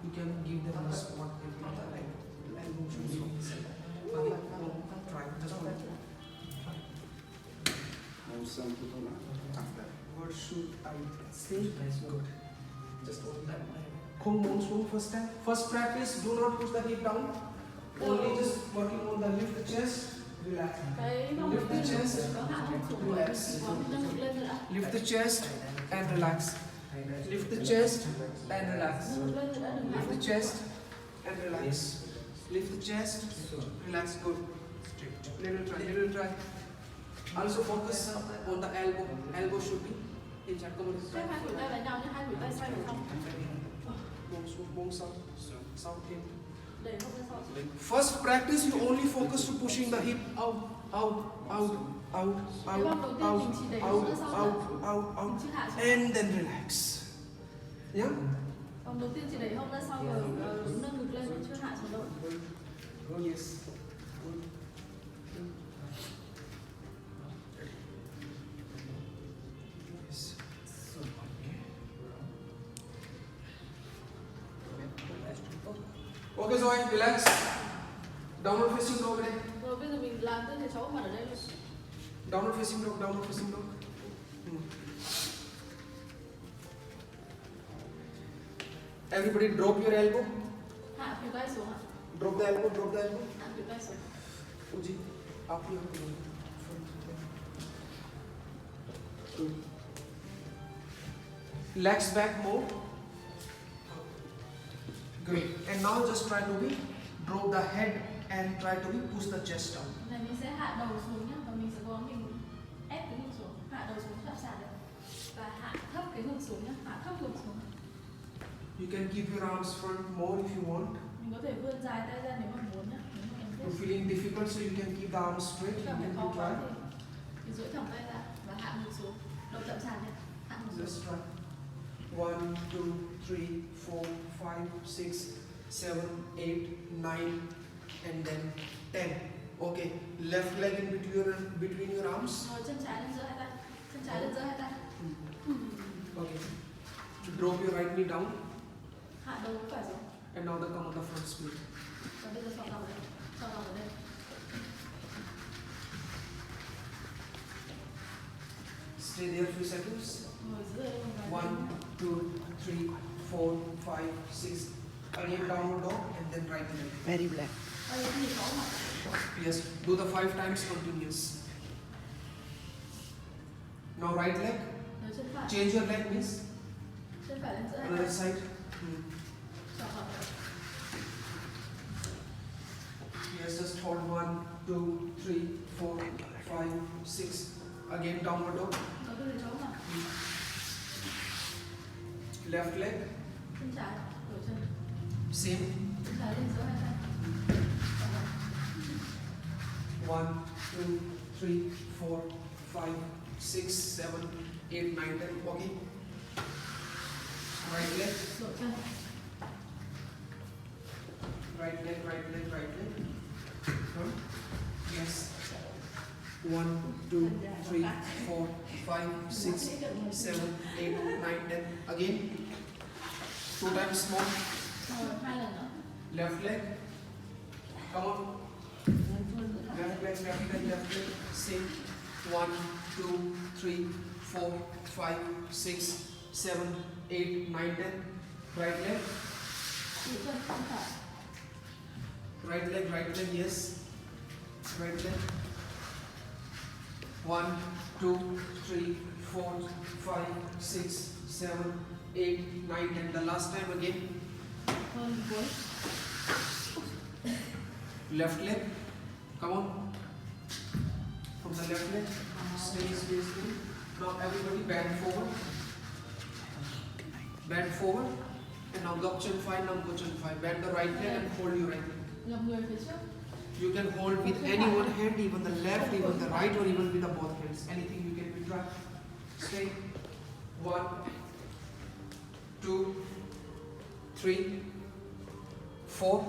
You can give them a spot every time. Elbow should be inside. Okay, try. Just one. Try. What should I say? Good. Just hold that. Không muốn xuống first time. First practice, do not push the hip down. Only just working on the lift the chest, relax. Lift the chest, relax. Lift the chest and relax. Lift the chest and relax. Lift the chest and relax. Lift the chest, relax. Good. Little try. Also focus on the elbow. Elbow should be in chặt công. First practice, you only focus to pushing the hip out, and then relax. Yeah? Yes. Okay, rồi, relax. Downward facing dog đây. Rồi bây giờ mình làm tư thế cháu mặt ở đây luôn. Downward facing dog. Everybody drop your elbow. Hạ phía tay xuống ạ. Drop the elbow. Hạ phía tay xuống. Uji, up here. Good. Legs back more. Good. And now just try to drop the head and try to push the chest down. Này mình sẽ hạ đầu xuống nhá, và mình sẽ cố mình ép cái ngực xuống, hạ đầu xuống chạm sàn được. Và hạ thấp cái ngực xuống nhá, hạ thấp ngực xuống. You can keep your arms front more if you want. Mình có thể vươn dài tay ra nếu mà muốn nhá. Nếu mà em You're feeling difficult, so you can keep the arms straight. You cảm thấy can khó quá try. thì duỗi thẳng tay ra và hạ ngực xuống, đầu chạm sàn nhá, hạ ngực xuống. Just try. 1, 2, 3, 4, 5, 6, 7, 8, 9, and then 10. Okay. Left leg in between your arms. Rồi chân trái lên giữa hai tay. Chân trái lên giữa hai tay. Okay. Drop your right knee down. Hạ đầu phải xuống. And now come on the front split. Và bây giờ sọ lòng ở đây. Sọ lòng ở đây. Stay there a few seconds. Ngồi dưới đây. 1, 2, 3, 4, 5, 6. Again downward dog and then right leg. Very black. Yes, do the 5 times continuous. Now right leg. Chân phải. Change your leg, miss. Chân phải lên giữa hai Another tay. side. Sọ lòng ở đây. Yes, just hold 1, 2, 3, 4, 5, 6. Again downward dog. Rồi bây giờ cháu nào. Left leg. Chân trái. Đổi chân. Same. Chân trái lên giữa hai tay. 1, 2, 3, 4, 5, 6, 7, 8, 9, 10. Okay. Right leg. Đổi chân. Right leg. Yes. 1, 2, 3, 4, 5, 6, 7, 8, 9, 10. Again. 2 times more. Rồi 2 lần nữa. Left leg. Come on. Left leg. Same. 1, 2, 3, 4, 5, 6, 7, 8, 9, 10. Right leg. Đổi chân chân phải. Right leg, yes. Right leg. 1, 2, 3, 4, 5, 6, 7, 8, 9, 10. The last time again. Hơn cuối. Left leg. Come on. From the left leg. Stay. Now everybody bend forward. And now gap chân phải, nam chân phải. Bend the right leg and hold your right leg. Ngập người phía trước. You can hold with any one hand, even the left, even the right, or even with the both hands. Anything you can try. Stay. 1, 2, 3, 4,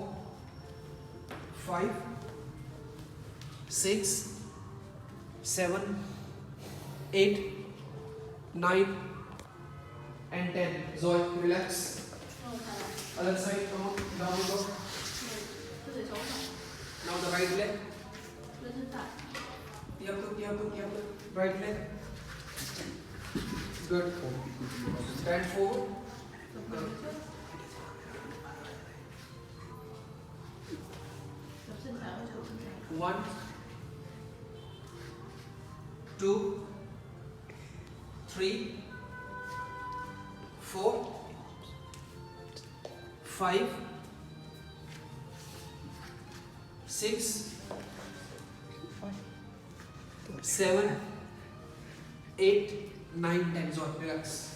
5, 6, 7, 8, 9, and 10. Zoe, relax. Rồi thả lại. Other side, come on, down dog. Cơ thể chống lại. Now the right leg. Lên chân phải. Yep. Right leg. Good. Stand forward. Gập người lên trước. Gập chân phải vào chỗ chân trái. 1, 2, 3, 4, 5, 6, 7, 8, 9, 10. Rồi, relax.